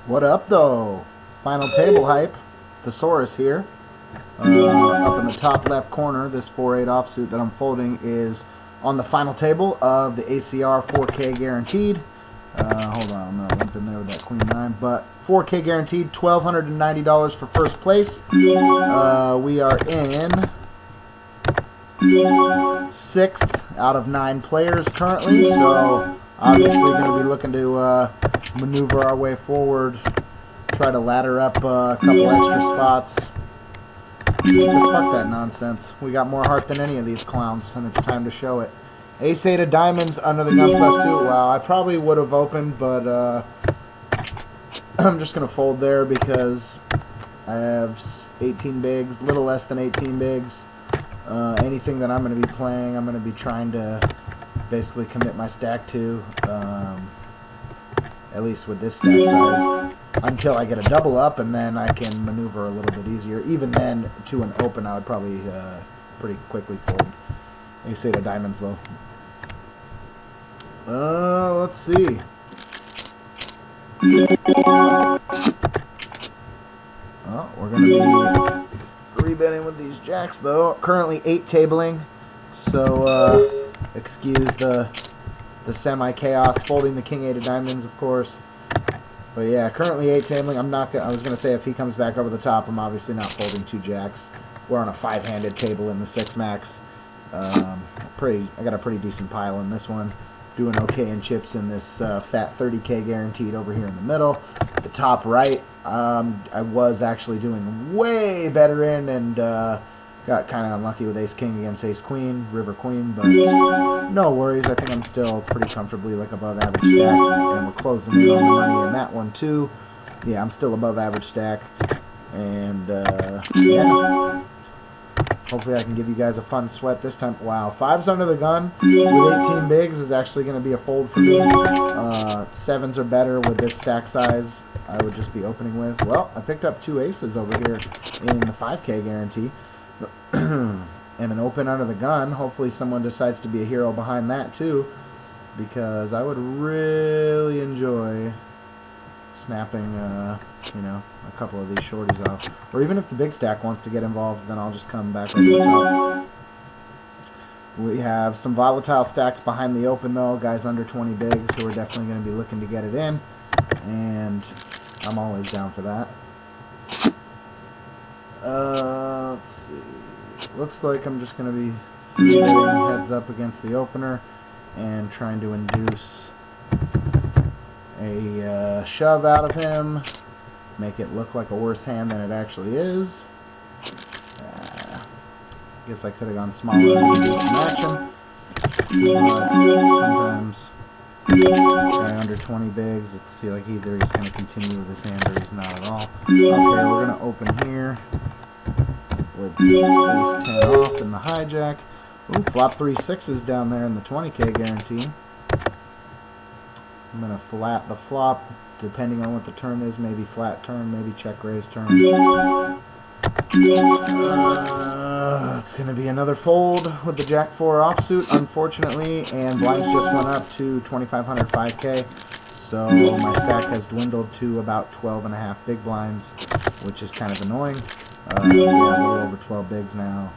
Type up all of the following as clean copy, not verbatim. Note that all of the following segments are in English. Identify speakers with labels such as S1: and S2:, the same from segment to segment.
S1: What up, though? Final table hype. The Saurus here. Up in the top left corner, this 4/8 offsuit that I'm folding is on the final table of the ACR 4K guaranteed. Hold on, I'm going to limp in there with that Queen 9. But 4K guaranteed, $1,290 for first place. We are in 6th out of 9 players currently, so obviously going to be looking to maneuver our way forward, try to ladder up a couple extra spots. Just fuck that nonsense. We got more heart than any of these clowns, and it's time to show it. Ace-8 of diamonds under the gun +2. Wow, I probably would have opened, but I'm just going to fold there because I have 18 bigs, little less than 18 bigs. Anything that I'm going to be playing, I'm going to be trying to basically commit my stack to, at least with this stack size, until I get a double up, and then I can maneuver a little bit easier. Even then, to an open, I would probably pretty quickly fold. Ace-8 of diamonds, though. Let's see. Oh, we're going to be rebetting with these jacks, though. Currently 8 tabling, so excuse the semi-chaos. Folding the King-8 of diamonds, of course. But yeah, currently 8 tabling. I'm not gonna, I was going to say if he comes back over the top, I'm obviously not folding 2 jacks. We're on a 5-handed table in the 6 max. I got a pretty decent pile in this one. Doing okay in chips in this fat 30K guaranteed over here in the middle. The top right, I was actually doing way better in, and got kind of unlucky with Ace-King against Ace-Queen, River-Queen, but no worries. I think I'm still pretty comfortably like above average stack, and we're closing in on the money in that one too. Yeah, I'm still above average stack, and yeah. Hopefully I can give you guys a fun sweat this time. Wow, 5s under the gun with 18 bigs is actually going to be a fold for me. 7s are better with this stack size I would just be opening with. Well, I picked up 2 aces over here in the 5K guarantee. And an open under the gun. Hopefully someone decides to be a hero behind that too, because I would really enjoy snapping you know, a couple of these shorties off. Or even if the big stack wants to get involved, then I'll just come back over the top. We have some volatile stacks behind the open, though. Guys under 20 bigs who are definitely going to be looking to get it in. And I'm always down for that. Let's see. Looks like I'm just going to be 3-betting heads up against the opener and trying to induce a shove out of him. Make it look like a worse hand than it actually is. Guess I could have gone smaller and match him. But sometimes guy under 20 bigs, let's see, like either he's going to continue with his hand or he's not at all. Okay, we're going to open here with ace 10 off and the hijack. Ooh, flop 3 6s down there in the 20K guarantee. I'm going to flat the flop, depending on what the turn is. Maybe flat turn, maybe check raise turn. It's going to be another fold with the Jack 4 offsuit, unfortunately. And blinds just went up to 2,500 5K. So my stack has dwindled to about 12.5 big blinds, which is kind of annoying. Yeah, a little over 12 bigs now.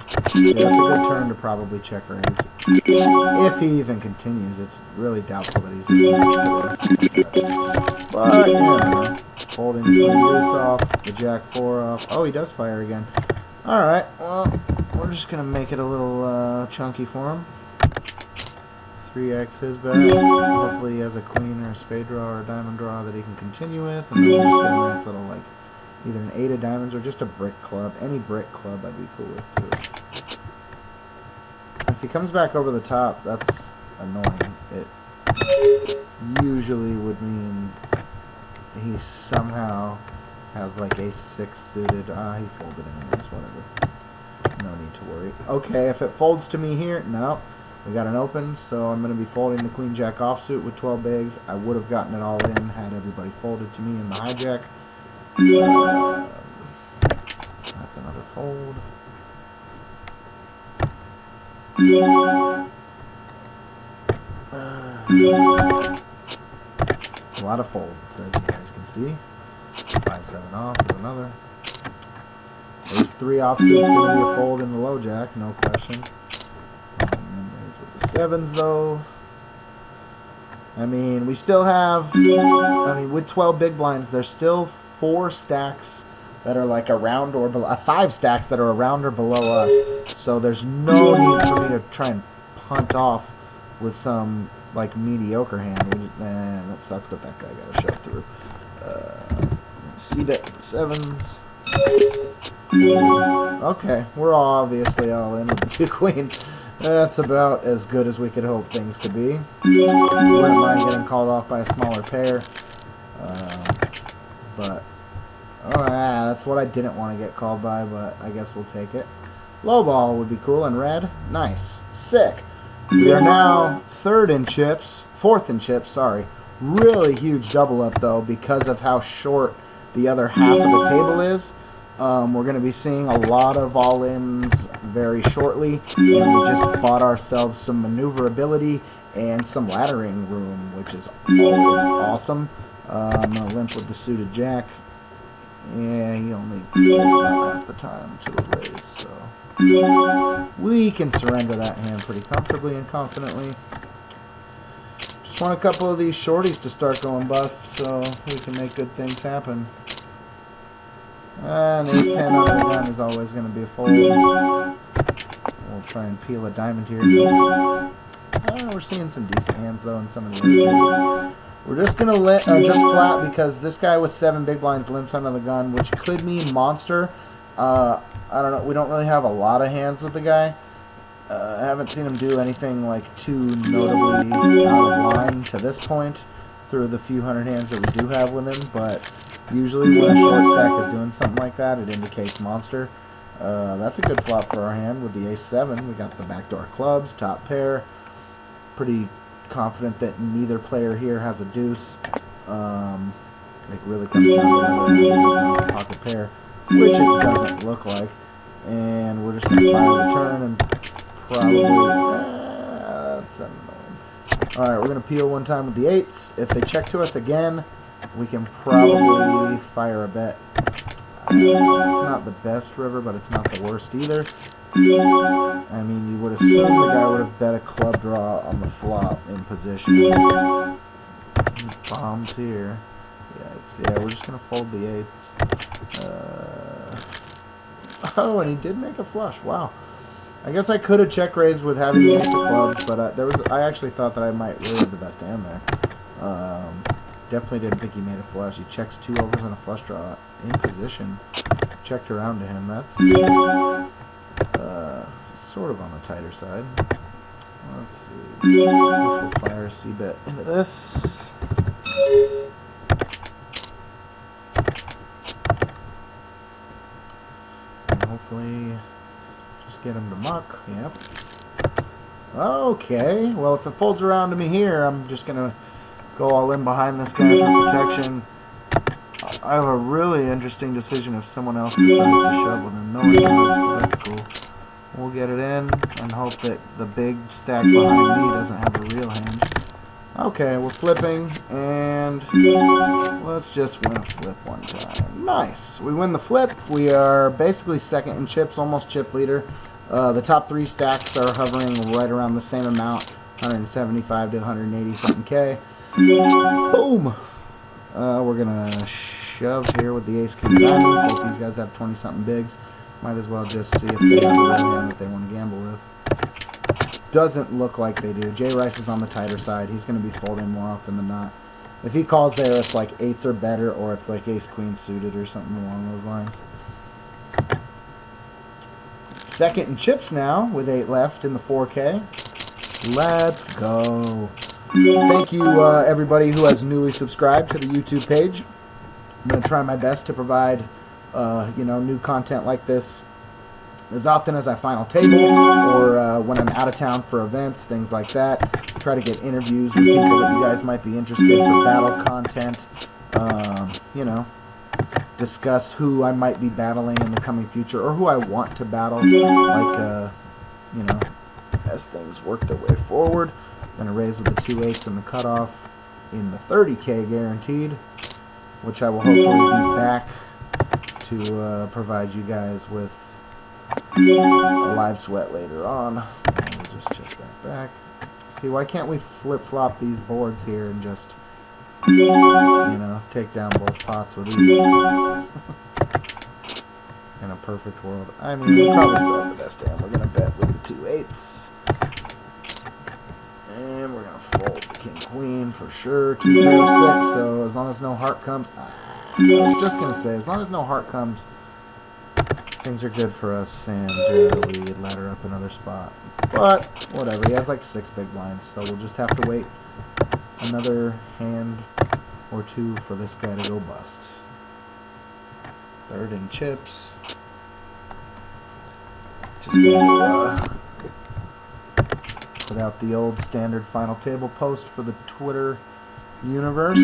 S1: So that's a good turn to probably check raise. If he even continues, it's really doubtful that he's even going to check raise. But, yeah, folding the Queen Deuce off, the Jack 4 off. Oh, he does fire again. Alright, well, we're just going to make it a little chunky for him. 3x his bet. Hopefully he has a queen or a spade draw or a diamond draw that he can continue with. And then we'll just get a nice little, like, either an 8 of diamonds or just a brick club. Any brick club I'd be cool with, too. If he comes back over the top, that's annoying. It usually would mean he somehow had like ace 6 suited. He folded anyways, whatever. No need to worry. Okay, if it folds to me here, no. We got an open, so I'm going to be folding the Queen Jack offsuit with 12 bigs. I would have gotten it all in had everybody folded to me in the hijack. That's another fold. A lot of folds, as you guys can see. 5-7 off is another. Ace 3 offsuit's going to be a fold in the low jack, no question. And then raise with the 7s, though. I mean, we still have, with 12 big blinds, there's still 4 stacks that are like around or below, 5 stacks that are around or below us. So there's no need for me to try and punt off with some like mediocre hand. That sucks that guy got to shove through. C-bet 7s. Okay, we're obviously all in with the 2 queens. That's about as good as we could hope things could be. Wouldn't mind getting called off by a smaller pair. That's what I didn't want to get called by, but I guess we'll take it. Low ball would be cool and red. Nice. Sick. We are now 4th in chips, sorry. Really huge double up, though, because of how short the other half of the table is. We're going to be seeing a lot of all-ins very shortly, and we just bought ourselves some maneuverability and some laddering room, which is always awesome. I'm going to limp with the suited jack. Yeah, he only folds about half the time to the raise, so we can surrender that hand pretty comfortably and confidently. Just want a couple of these shorties to start going bust so we can make good things happen. And ace 10 out of the gun is always going to be a fold. We'll try and peel a diamond here. We're seeing some decent hands, though, in some of the other tables. We're just going to just flat because this guy with 7 big blinds limps under the gun, which could mean monster. I don't know. We don't really have a lot of hands with the guy. I haven't seen him do anything like too notably out of line to this point through the few hundred hands that we do have with him, but usually when a short stack is doing something like that, it indicates monster. That's a good flop for our hand with the ace 7. We got the backdoor clubs, top pair. Pretty confident that neither player here has a deuce. It really comes down to whether or not pocket pair, which it doesn't look like. And we're just going to fire the turn and probably... that's annoying. Alright, we're going to peel one time with the 8s. If they check to us again, we can probably fire a bet. It's not the best river, but it's not the worst either. I mean, you would assume the guy would have bet a club draw on the flop in position. He bombed here. Yikes. Yeah, we're just going to fold the 8s. Oh, and he did make a flush. Wow. I guess I could have check raised with having the ace of clubs, but I actually thought that I might really have the best hand there. Definitely didn't think he made a flush. He checks 2 overs and a flush draw in position. Checked around to him. That's sort of on the tighter side. Let's see. I guess we'll fire a C-bet into this. And hopefully just get him to muck. Yep. Okay. Well, if it folds around to me here, I'm just going to go all in behind this guy for protection. I have a really interesting decision if someone else decides to shove with him. No one does, so that's cool. We'll get it in and hope that the big stack behind me doesn't have a real hand. Okay, we're flipping, and let's just win a flip one time. Nice. We win the flip. We are basically 2nd in chips, almost chip leader. The top 3 stacks are hovering right around the same amount, 175 to 180 something K. Boom! We're going to shove here with the ace king of diamonds. Both these guys have 20-something bigs. Might as well just see if they have a real hand that they want to gamble with. Doesn't look like they do. Jay Rice is on the tighter side. He's going to be folding more often than not. If he calls there, it's like 8s or better, or it's like ace-queen suited or something along those lines. 2nd in chips now with 8 left in the 4K. Let's go. Thank you, everybody who has newly subscribed to the YouTube page. I'm going to try my best to provide, new content like this as often as I final table or when I'm out of town for events, things like that. Try to get interviews with people that you guys might be interested in for battle content. Discuss who I might be battling in the coming future or who I want to battle, as things work their way forward. I'm going to raise with the 2 8s and the cutoff. in the 30K guaranteed, which I will hopefully be back to provide you guys with a live sweat later on. We'll just check that back. See, why can't we flip-flop these boards here and just, you know, take down both pots with ease? In a perfect world. I mean, we probably still have the best hand. We're going to bet with the 2-8s. And we're going to fold the king-queen for sure. 2 pair of 6, so as long as no heart comes... I was just going to say, as long as no heart comes, things are good for us, and we ladder up another spot. But, whatever, he has like 6 big blinds, so we'll just have to wait another hand or two for this guy to go bust. Third in chips. Just gonna put out the old standard final table post for the Twitter universe.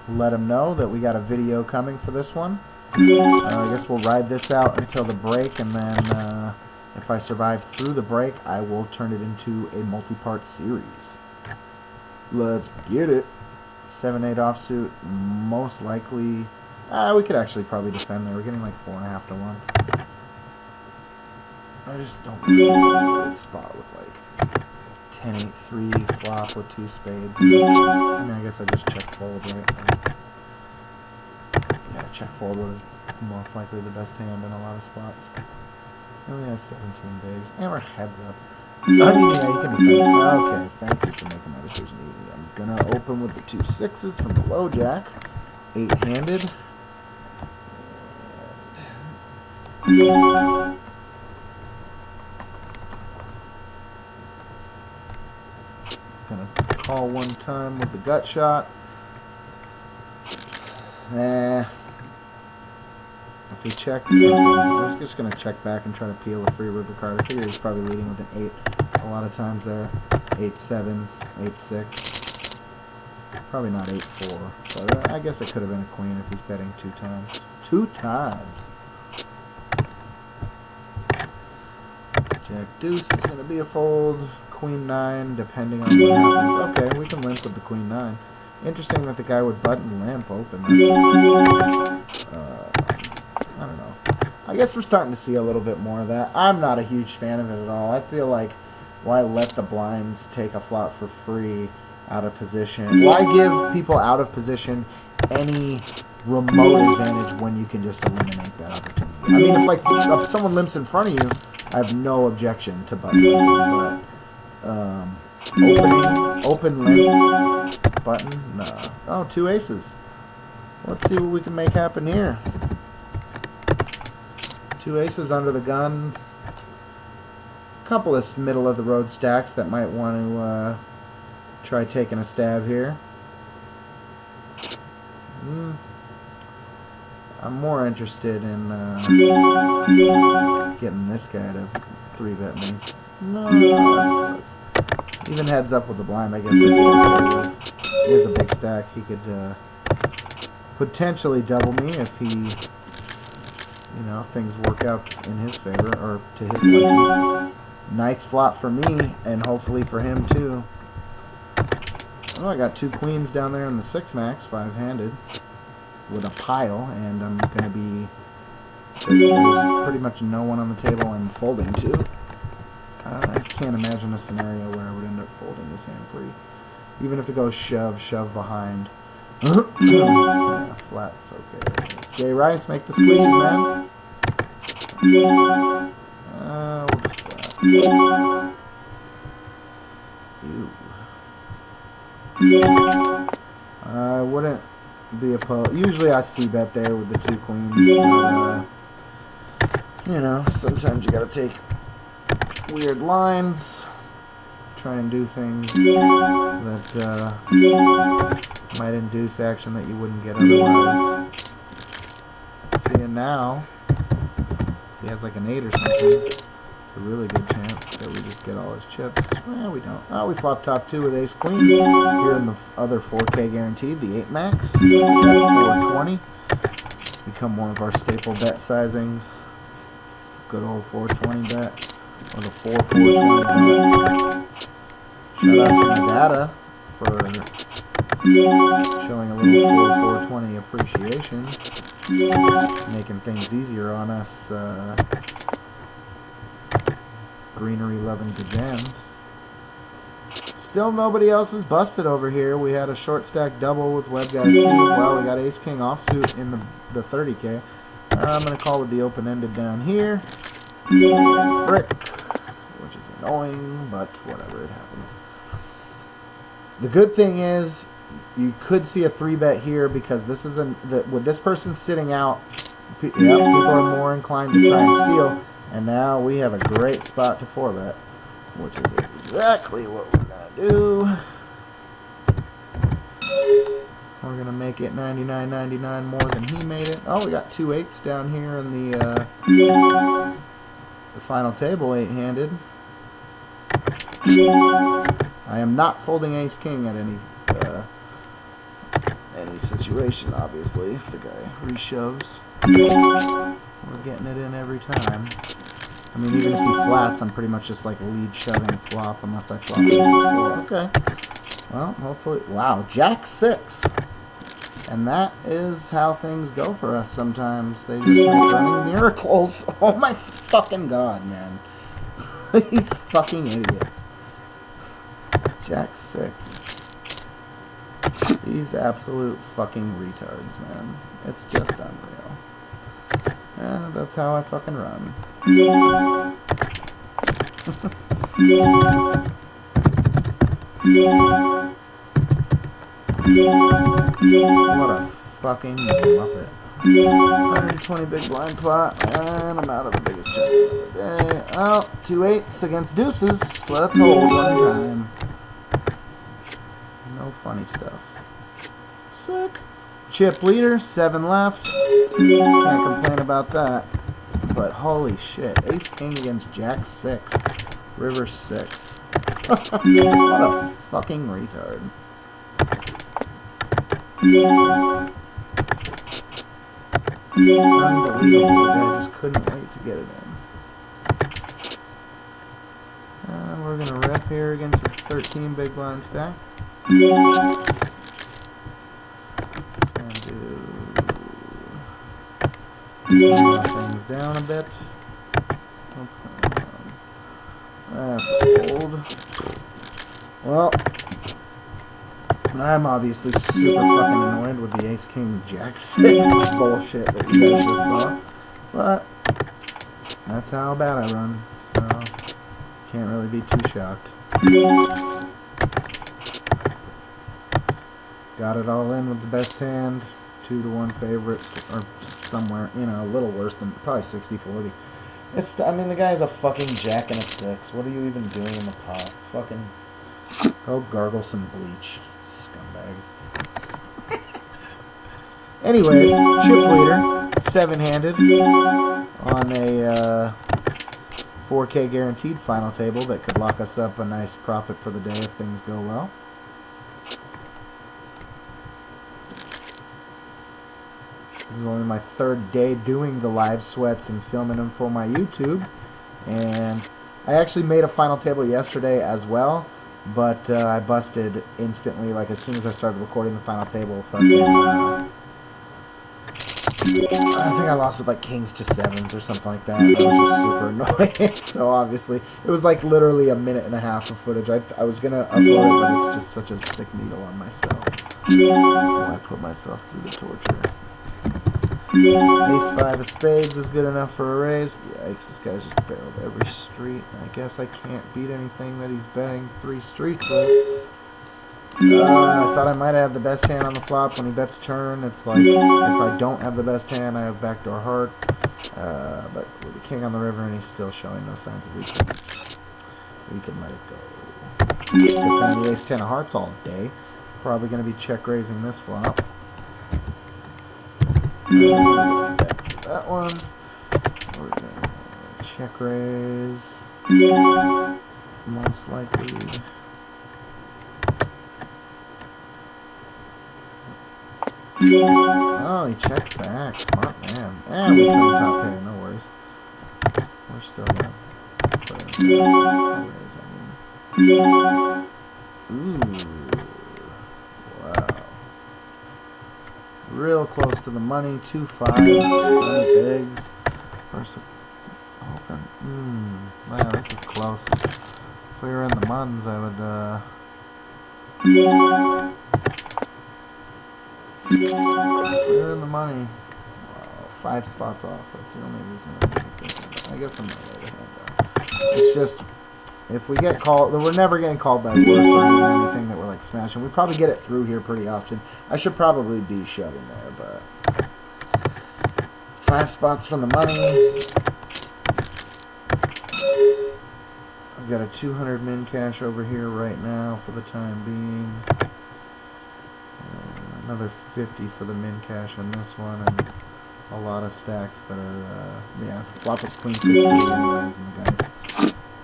S1: Let them know that we got a video coming for this one. I guess we'll ride this out until the break, and then if I survive through the break, I will turn it into a multi-part series. Let's get it. 7-8 offsuit, most likely. We could actually probably defend there. We're getting like 4.5 to 1. I just don't really have a good spot with like 10-8-3 flop with 2 spades. I mean, I guess I just check fold, right? Yeah, check fold was most likely the best hand in a lot of spots. He only has 17 bigs, and we're heads up. I mean, yeah, you can defend. Okay, thank you for making my decision easy. I'm gonna open with the 2 6s from the low jack, 8-handed. Gonna call one time with the gut shot. If he checks, I'm just gonna check back and try to peel a free river card. I figure he's probably leading with an 8 a lot of times there. 8-7, 8-6. Probably not 8-4. But I guess it could have been a queen if he's betting 2 times. 2 times. Jack deuce is going to be a fold. Queen 9, depending on what happens. Okay, we can limp with the queen 9. Interesting that the guy would button limp open. That's, I don't know. I guess we're starting to see a little bit more of that. I'm not a huge fan of it at all. I feel like, why let the blinds take a flop for free out of position? Why give people out of position any remote advantage when you can just eliminate that opportunity? I mean, if someone limps in front of you, I have no objection to button limping, but open limp button, no. Oh, 2 aces. Let's see what we can make happen here. 2 aces under the gun. A couple of middle of the road stacks that might want to try taking a stab here. I'm more interested in getting this guy to 3-bet me. No, that sucks. Even heads up with the blind, I guess. He has a big stack. He could potentially double me if he, you know, things work out in his favor or to his liking. Nice flop for me, and hopefully for him too. Oh, I got 2 queens down there in the 6-max, 5-handed, with a pile, and I'm gonna be. There's pretty much no one on the table I'm folding to. I can't imagine a scenario where I would end up folding this hand free. Even if it goes shove behind. Yeah, flat, it's okay. Jay Rice, make the squeeze, man. We'll just flat. Ew. I wouldn't be opposed. Usually I c-bet there with the 2 queens, but, you know, sometimes you gotta take weird lines, try and do things that might induce action that you wouldn't get otherwise. See, and now, if he has like an 8 or something, it's a really good chance that we just get all his chips. Well, we don't. Oh, we flop top 2 with ace queen. Here in the other 4K guaranteed, the 8-max. 420. Become one of our staple bet sizings. Good old 420 bet. Or the 4-4-20 bet. Shout out to Nevada. for showing a little 420 appreciation, making things easier on us greenery-loving gajans. Still nobody else is busted over here. We had a short stack double with Web Guy Steve. Well, we got Ace King offsuit in the 30K. I'm going to call it the open-ended down here. Brick, which is annoying, but whatever, it happens. The good thing is you could see a 3-bet here because this is with this person sitting out, people are more inclined to try and steal, and now we have a great spot to 4-bet, which is exactly what we're going to do. We're going to make it 99.99 more than he made it. Oh, we got 2 8s down here in the final table, 8-handed. I am not folding Ace King at any situation, obviously, if the guy reshoves. We're getting it in every time. I mean, even if he flats, I'm pretty much just like lead shoving flop unless I flop aces 4. Okay. Well, hopefully... Wow, Jack 6. And that is how things go for us sometimes. They just make running miracles. Oh my fucking god, man. These fucking idiots. Jack 6. These absolute fucking retards, man. It's just unreal. Yeah, that's how I fucking run. What a fucking muppet. 120 big blind pot, and I'm out of the biggest check of the day. Oh, 2 8s against deuces. Let's hold one time. No funny stuff. Sick. Chip leader, 7 left. Can't complain about that. But holy shit, Ace King against Jack 6. River 6. What a fucking retard. Unbelievable. The guy just couldn't wait to get it in. We're going to rep here against a 13 big blind stack. And do things down a bit. What's going on? That's old. Well, I'm obviously super fucking annoyed with the Ace King Jack 6 bullshit that you guys just saw. But that's how bad I run, so can't really be too shocked. Got it all in with the best hand. 2-to-1 favorites, or somewhere, you know, a little worse than, probably 60-40. It's, I mean, the guy's a fucking Jack and a 6. What are you even doing in the pot? Fucking go gargle some bleach, scumbag. Anyways, chip leader, 7-handed on a 4K guaranteed final table that could lock us up a nice profit for the day if things go well. This is only my 3rd day doing the live sweats and filming them for my YouTube. And I actually made a final table yesterday as well, but I busted instantly, like as soon as I started recording the final table. Fucking, I think I lost with like kings to 7s or something like that. I was just super annoying. So obviously, it was like literally a minute and a half of footage. I was going to upload it, but it's just such a sick needle on myself. Oh, I put myself through the torture. Ace 5 of spades is good enough for a raise. Yikes, this guy's just barreled every street. I guess I can't beat anything that he's betting 3 streets with. I thought I might have the best hand on the flop when he bets turn. It's like, if I don't have the best hand, I have backdoor heart. But with the king on the river and he's still showing no signs of weakness, we can let it go. Defend the ace 10 of hearts all day. Probably going to be check raising this flop. Back to that one. We're gonna check raise. Most likely. Oh, he checked back. Smart man. And we turn top pair. No worries. We're still gonna put in raise, I mean. Ooh. real close to the money. 2 5s, 20 bigs. First open. Man, this is close. If we were in the muns, I would, if we were in the money. 5 spots off. That's the only reason I'm thinking. I guess I'm not ready to hand down. It's just, if we get called, we're never getting called by worse or anything that we're like smashing. We probably get it through here pretty often. I should probably be shoving there, but 5 spots from the money. I've got a 200 min cash over here right now for the time being. Another 50 for the min cash on this one, and a lot of stacks that are, yeah, flop was queen 16 anyways, and the guys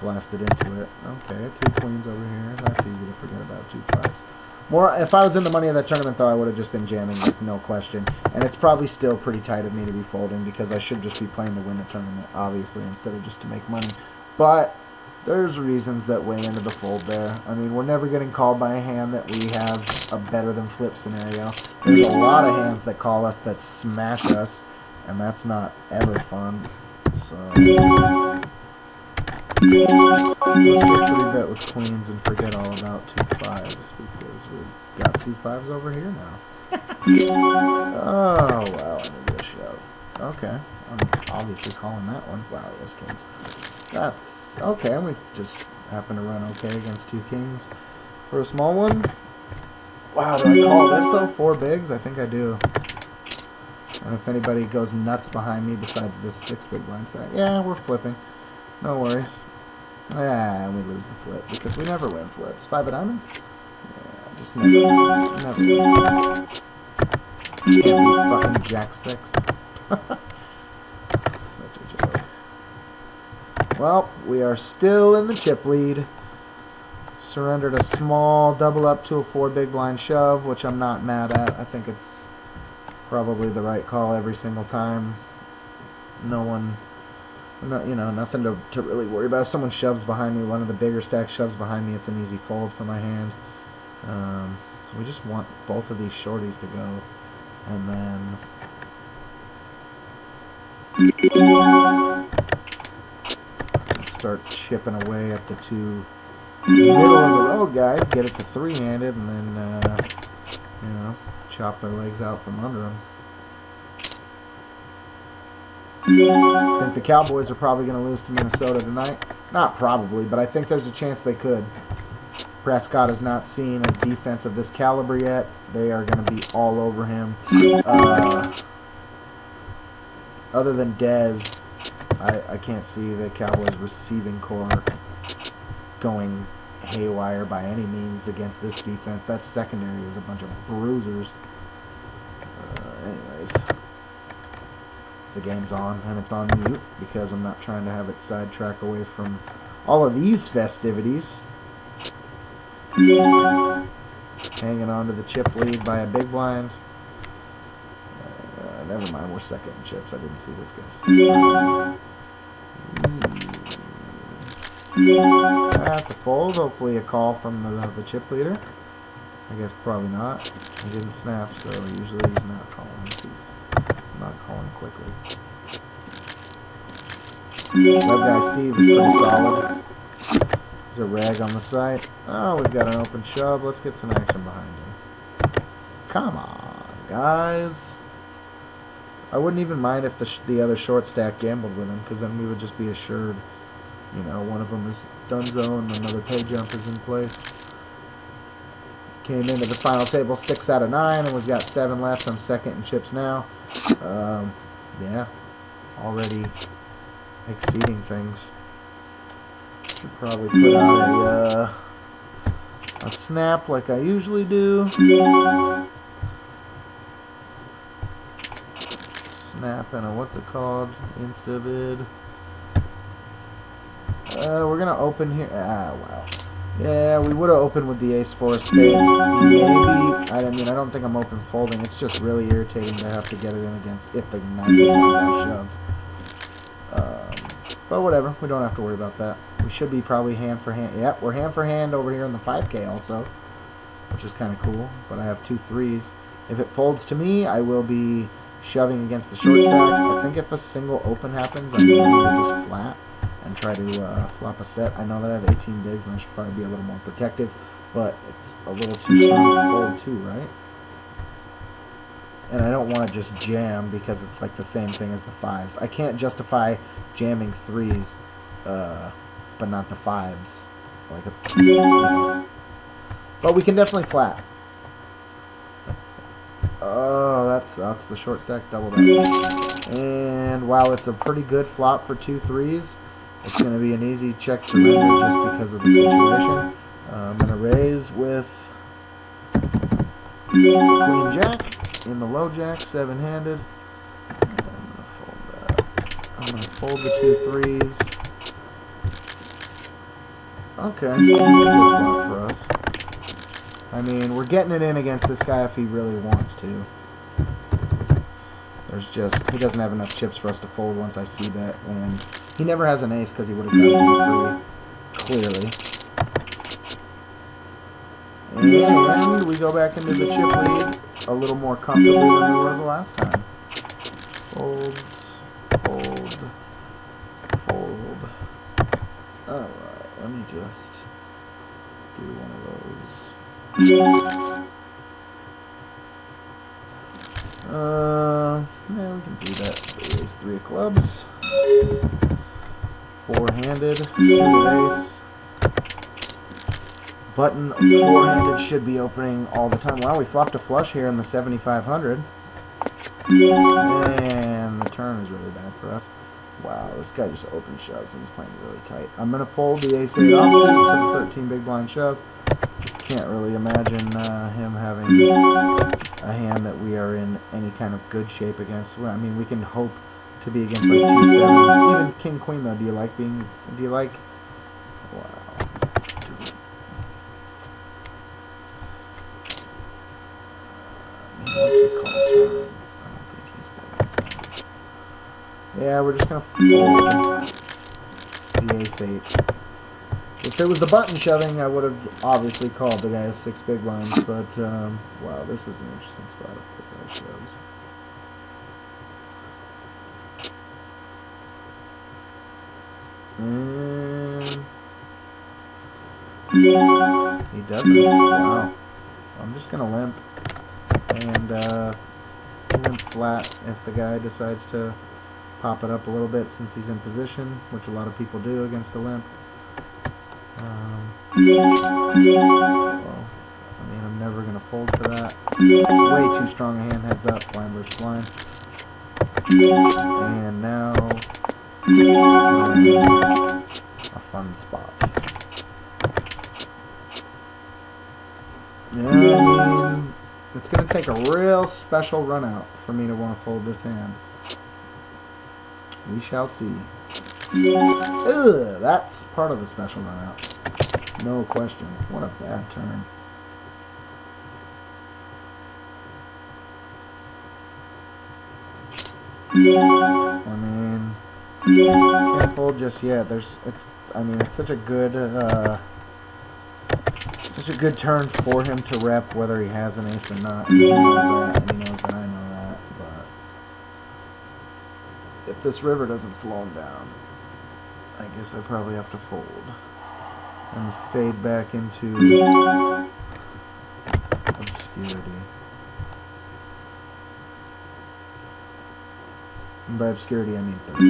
S1: blasted into it. Okay, 2 queens over here. That's easy to forget about. 2 5s. More, if I was in the money of that tournament, though, I would have just been jamming, like, no question. And it's probably still pretty tight of me to be folding, because I should just be playing to win the tournament, obviously, instead of just to make money. But there's reasons that weigh into the fold there. I mean, we're never getting called by a hand that we have a better than flip scenario. There's a lot of hands that call us, that smash us, and that's not ever fun. So let's just re-bet with queens and forget all about 2 5s, because we've got 2 5s over here now. Oh, wow, I need a shove. Okay, I'm obviously calling that one. Wow, yes, kings. That's okay, and we just happen to run okay against 2 kings for a small one. Wow, do I call this though? 4 bigs? I think I do. And if anybody goes nuts behind me besides this 6 big blind stack, yeah, we're flipping. No worries. Ah, and we lose the flip because we never win flips. 5 of diamonds? Yeah, just never win. Can't be fucking jack 6. Such a joke. Well, we are still in the chip lead. Surrendered a small double up to a 4 big blind shove, which I'm not mad at. I think it's probably the right call every single time. No one, you know, nothing to really worry about. If someone shoves behind me, one of the bigger stacks shoves behind me, it's an easy fold for my hand. We just want both of these shorties to go, and then start chipping away at the 2 middle of the road guys, get it to 3-handed, and then you know, chop their legs out from under them. I think the Cowboys are probably going to lose to Minnesota tonight. Not probably, but I think there's a chance they could. Prescott has not seen a defense of this caliber yet. They are going to be all over him. Other than Dez, I can't see the Cowboys' receiving core going haywire by any means against this defense. That secondary is a bunch of bruisers. Anyways, the game's on, and it's on mute because I'm not trying to have it sidetrack away from all of these festivities. Hanging on to the chip lead by a big blind. Never mind, we're second in chips. I didn't see this guy. That's a fold. Hopefully a call from the chip leader. I guess probably not. He didn't snap, so usually he's not calling. He's not calling quickly. Web guy Steve is pretty solid. There's a rag on the side. Oh, we've got an open shove. Let's get some action behind him. Come on, guys. I wouldn't even mind if the other short stack gambled with him, because then we would just be assured, you know, one of them is donezo and another pay jump is in place. Came into the final table 6 out of 9, and we've got 7 left. I'm second in chips now. Yeah, already exceeding things. Should probably put out a snap like I usually do. Snap and a what's it called? Instavid. We're gonna open here. Ah, wow. Yeah, we would have opened with the ace-4 of spades. Maybe. I don't think I'm open folding. It's just really irritating to have to get it in against if the 9 guy shoves. But whatever. We don't have to worry about that. We should be probably hand for hand. Yep, we're hand for hand over here in the 5K also, which is kind of cool. But I have 2 3s. If it folds to me, I will be shoving against the short stack. I think if a single open happens, I'm going to just flat and try to flop a set. I know that I have 18 bigs and I should probably be a little more protective, but it's a little too strong to fold too, right? And I don't want to just jam because it's like the same thing as the 5s. I can't justify jamming 3s, but not the 5s. Like but we can definitely flat. Oh, that sucks. The short stack doubled up. And while it's a pretty good flop for 2 3s, it's going to be an easy check surrender just because of the situation. I'm going to raise with Queen Jack in the low jack, 7-handed. I'm going to fold that. I'm going to fold the 2 3s. Okay, good flop for us. I mean, we're getting it in against this guy if he really wants to. There's just, he doesn't have enough chips for us to fold once I see bet, and he never has an ace because he would have gotten 3, clearly. And we go back into the chip lead a little more comfortably than we were the last time. Folds, fold, fold. Alright, let me just do one of those. Yeah, we can do that. Ace 3 of clubs. 4-handed, suited ace. Button 4-handed should be opening all the time. Wow, we flopped a flush here in the 7,500. And the turn is really bad for us. Wow, this guy just open shoves and he's playing really tight. I'm going to fold the ace 8 offsuit to the 13 big blind shove. Can't really imagine him having a hand that we are in any kind of good shape against. Well, I mean, we can hope to be against like 2 7s. Even king queen though. Do you like being? Do you like? Wow. I don't think he's betting. Yeah, we're just gonna fold the ace 8. If it was the button shoving, I would have obviously called. The guy has 6 big blinds, but wow, this is an interesting spot if the guy shows. And he doesn't. Wow. I'm just gonna limp and limp flat if the guy decides to pop it up a little bit since he's in position, which a lot of people do against a limp. Well, I mean, I'm never going to fold to that. Way too strong a hand, heads up, blind versus blind. And now, a fun spot. Yeah, I mean, it's going to take a real special run out for me to want to fold this hand. We shall see. Ugh, that's part of the special run out. No question. What a bad turn. I mean, can't fold just yet. I mean, it's such a good turn for him to rep whether he has an ace or not. He knows that, and he knows that I know that. But if this river doesn't slow him down, I guess I probably have to fold and fade back into obscurity. And by obscurity, I mean 30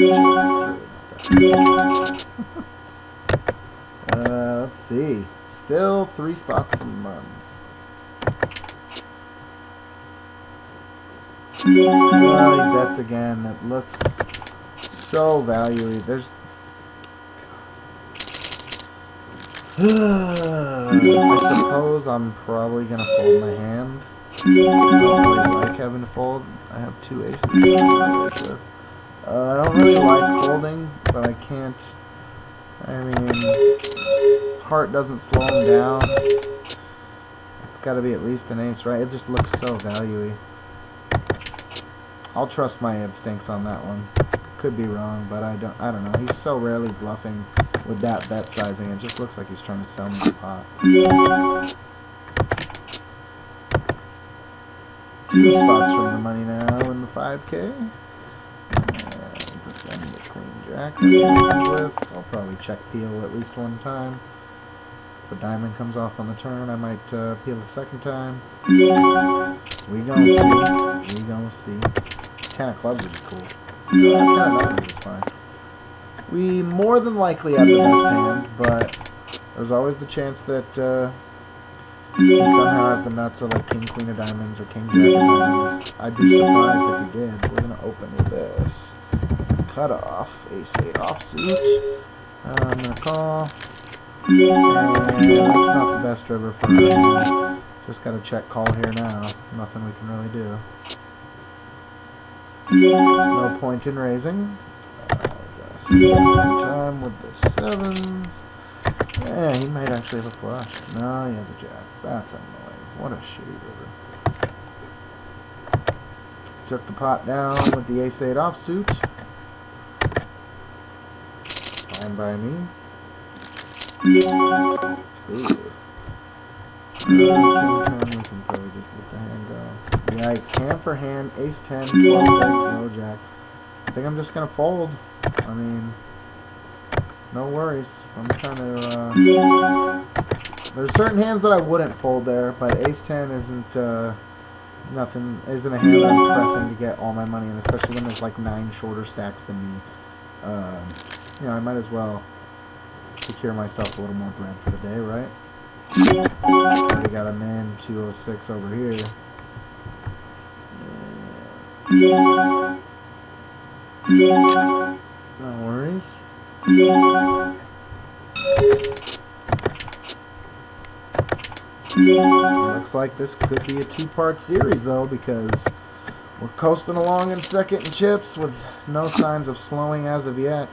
S1: chips. Let's see. Still 3 spots from runs. Well, he bets again. It looks so value-y. There's I suppose I'm probably going to fold my hand. I don't really like having to fold. I have 2 aces to with. I don't really like folding, but I can't. I mean, heart doesn't slow him down. It's got to be at least an ace, right? It just looks so value-y. I'll trust my instincts on that one. Could be wrong, but I don't know. He's so rarely bluffing with that bet sizing. It just looks like he's trying to sell me the pot. 2 spots from the money now in the 5K. And defend the queen jack that we opened with. So I'll probably check peel at least one time. If a diamond comes off on the turn, I might peel the second time. We gonna see. We gonna see. 10 of clubs would be cool. 10 of diamonds is fine. We more than likely have the best hand, but there's always the chance that he somehow has the nuts, or like king, queen of diamonds, or king, jack of diamonds. I'd be surprised if he did. We're going to open with this. Cut off, ace-8 offsuit. I'm going to call. And that's not the best river for him. Just got to check call here now. Nothing we can really do. No point in raising. Time with the 7s. Yeah, he might actually have a flush. No, he has a jack. That's annoying. What a shitty river. Took the pot down with the ace-8 offsuit. Fine by me. Ooh. King 10, we can probably just let the hand go. Yikes. Hand for hand, ace-10, 12 bigs, no jack. I think I'm just going to fold. I mean, no worries. I'm trying to, there's certain hands that I wouldn't fold there, but ace-10 isn't, isn't a hand that I'm pressing to get all my money in, especially when there's like 9 shorter stacks than me. You know, I might as well secure myself a little more bread for the day, right? Already got a man 206 over here. No worries. Looks like this could be a 2-part series though, because we're coasting along in second and chips with no signs of slowing as of yet.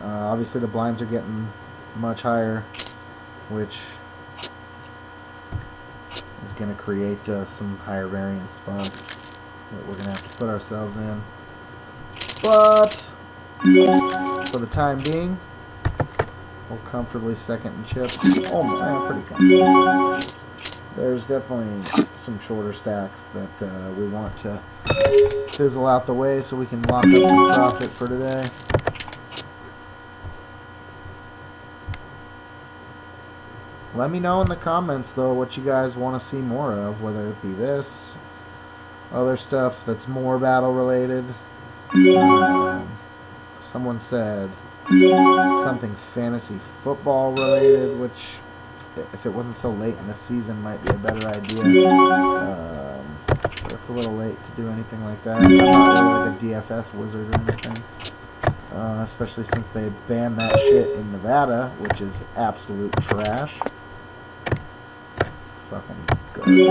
S1: Obviously the blinds are getting much higher, which is going to create some higher variance spots that we're going to have to put ourselves in. But for the time being, we'll comfortably second and chips. Oh my, pretty comfortable. There's definitely some shorter stacks that we want to fizzle out the way so we can lock up some profit for today. Let me know in the comments though what you guys want to see more of, whether it be this, other stuff that's more battle related. Someone said something fantasy football related, which if it wasn't so late in the season might be a better idea. But it's a little late to do anything like that. I'm not really like a DFS wizard or anything. Especially since they banned that shit in Nevada, which is absolute trash. Fucking garbage.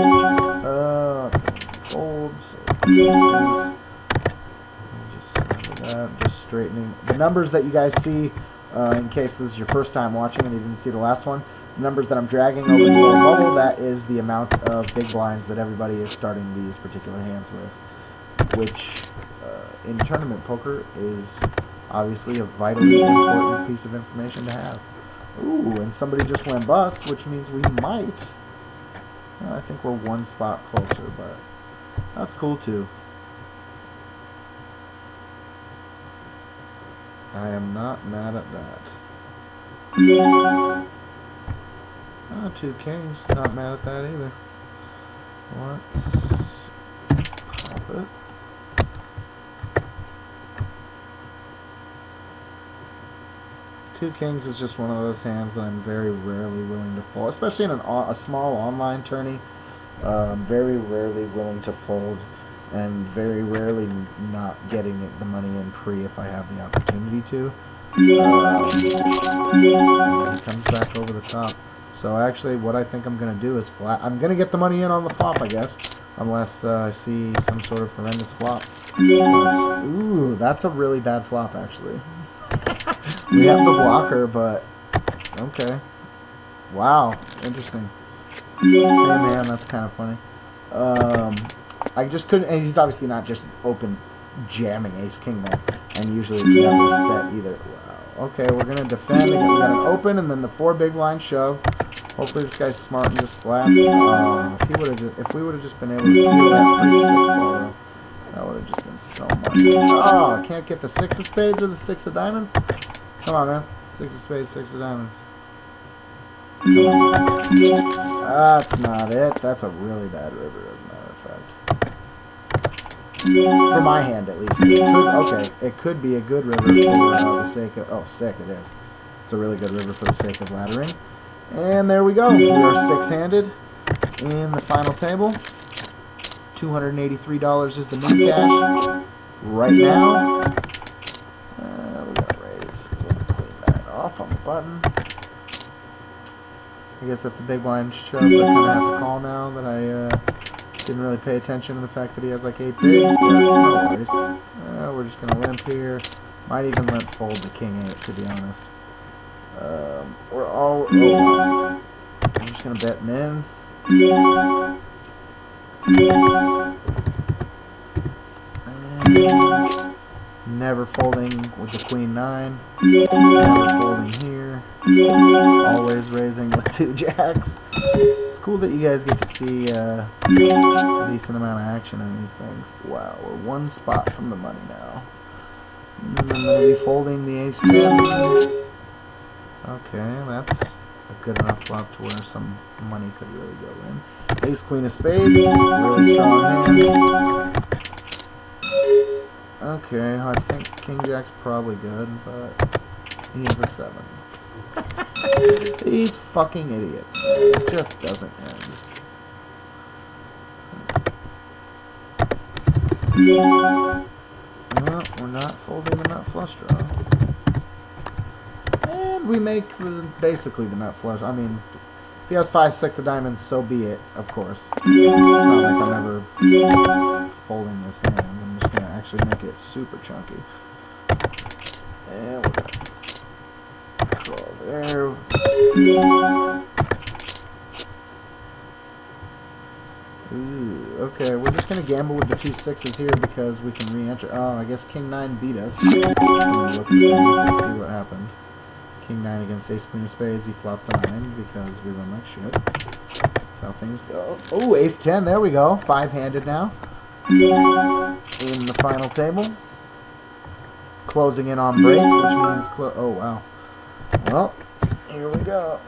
S1: That's an easy fold. So just straightening the numbers that you guys see. In case this is your first time watching and you didn't see the last one, the numbers that I'm dragging over the little bubble, that is the amount of big blinds that everybody is starting these particular hands with, which in tournament poker is obviously a vitally important piece of information to have. Ooh, and somebody just went bust, which means we might. I think we're 1 spot closer, but that's cool too. I am not mad at that. 2 kings, not mad at that either. Let's pop it. Two kings is just one of those hands that I'm very rarely willing to fold, especially in a small online tourney. Very rarely willing to fold, and very rarely not getting the money in pre if I have the opportunity to. It comes back over the top. So actually what I think I'm going to do is flat. I'm going to get the money in on the flop, I guess, unless I see some sort of horrendous flop. But, ooh, that's a really bad flop actually. We have the blocker, but okay. Wow, interesting. Same hand, that's kind of funny. I just couldn't, and he's obviously not just open jamming ace-king there, and usually it's never set either. Wow. Okay, we're going to defend. We got an open, and then the 4 big blind shove. Hopefully this guy's smart and just flats. If we would have just been able to deal that free 6 ball, though, that would have just been so much. Oh, can't get the 6 of spades or the 6 of diamonds? Come on, man. 6 of spades, 6 of diamonds. That's not it. That's a really bad river, as a matter of fact. For my hand, at least. It could be a good river for the sake of... Oh, sick, it is. It's a really good river for the sake of laddering. And there we go. We are 6-handed in the final table. $283 is the new cash right now. We're going to raise the queen 9 off on the button. I guess if the big blind shows, I kind of have to call now that I didn't really pay attention to the fact that he has like 8 bigs. But no worries. We're just going to limp here. Might even limp fold the king 8, to be honest. I'm just going to bet min. And never folding with the queen 9. Never folding here. Always raising with 2 jacks. It's cool that you guys get to see a decent amount of action in these things. Wow, we're 1 spot from the money now. I'm going to be folding the ace 10. Okay, that's a good enough flop to where some money could really go in. Ace queen of spades, really strong hand. Okay, I think king jack's probably good, but he has a 7. These fucking idiots. It just doesn't end. Well, we're not folding the nut flush draw. And we make basically the nut flush. I mean, if he has 5, 6 of diamonds, so be it, of course. It's not like I'm ever folding this hand. I'm just going to actually make it super chunky. And we're going to call there. Ooh, okay, we're just going to gamble with the 2 6s here because we can re-enter. Oh, I guess king 9 beat us. Let's see what happened. King 9 against ace queen of spades. He flops a 9 because we run like shit. That's how things go. Oh, ace 10. There we go. 5-handed now. In the final table. Closing in on break, which means... oh, wow. Well, here we go.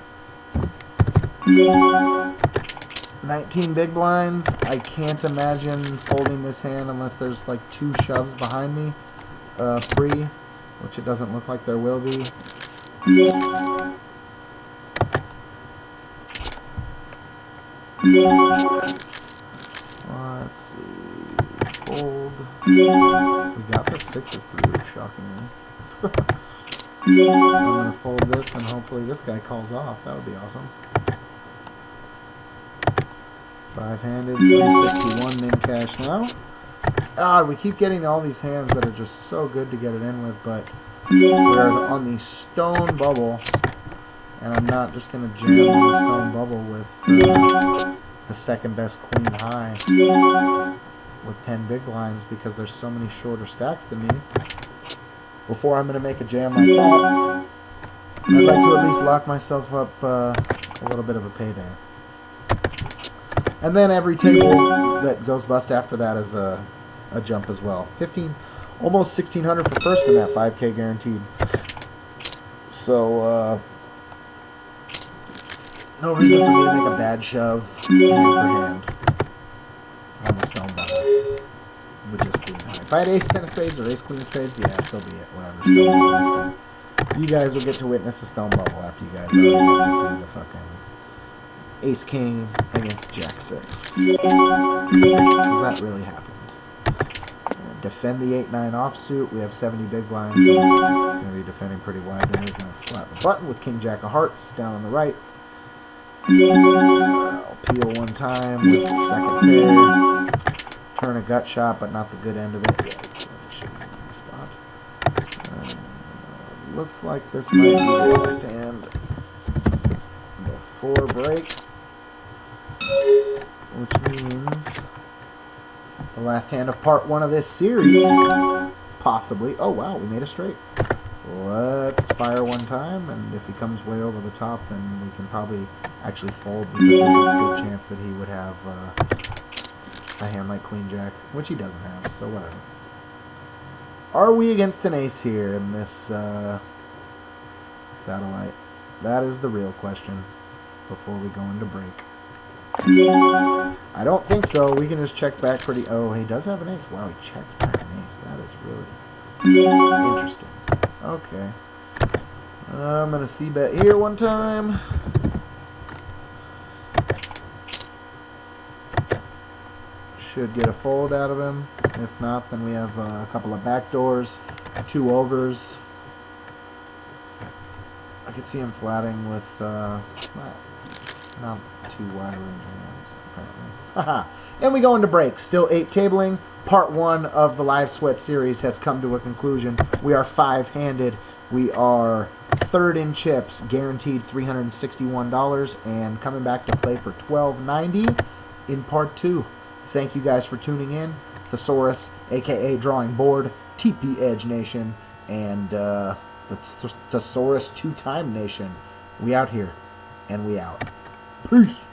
S1: 19 big blinds. I can't imagine folding this hand unless there's like 2 shoves behind me. Free, which it doesn't look like there will be. Let's see. Fold. We got the 6s through, shockingly. I'm going to fold this and hopefully this guy calls off. That would be awesome. 5-handed, 361 min cash now. God, we keep getting all these hands that are just so good to get it in with, but we're on the stone bubble, and I'm not just going to jam on the stone bubble with the second best queen high with 10 big blinds because there's so many shorter stacks than me. Before I'm going to make a jam like that, I'd like to at least lock myself up a little bit of a payday. And then every table that goes bust after that is a jump as well. 15, almost 1,600 for first in that 5K guaranteed. So, no reason for me to make a bad shove hand for hand on the stone bubble with just queen high. If I had ace 10 of spades or ace queen of spades, yeah, so be it. Whatever. Stone bubble. You guys will get to witness a stone bubble after you guys already get to see the fucking ace king against jack 6. Because that really happened. Defend the 8-9 offsuit. We have 70 big blinds. So going to be defending pretty wide there. Going to flat the button with king jack of hearts down on the right. I'll peel one time with the second pair. Turn a gut shot, but not the good end of it. Yeah, that's a shitty spot. Looks like this might be the last hand before break. Which means the last hand of part 1 of this series. Possibly. Oh, wow, we made a straight. Let's fire one time, and if he comes way over the top, then we can probably actually fold, because there's a good chance that he would have a hand like Queen Jack, which he doesn't have, so whatever. Are we against an ace here in this satellite? That is the real question before we go into break. I don't think so. We can just check back pretty... Oh, he does have an ace. Wow, he checks back an ace. That is really interesting. Okay. I'm going to c-bet here one time. Should get a fold out of him. If not, then we have a couple of back doors, 2 overs. I could see him flatting with not too wide range hands, apparently. Haha. And we go into break. Still 8 tabling. Part 1 of the Live Sweat series has come to a conclusion. We are 5-handed. We are 3rd in chips, guaranteed $361, and coming back to play for $12.90 in part 2. Thank you guys for tuning in. The Saurus, aka Drawing Board, TP Edge Nation, and the Saurus 2-Time Nation. We out here, and we out. Peace.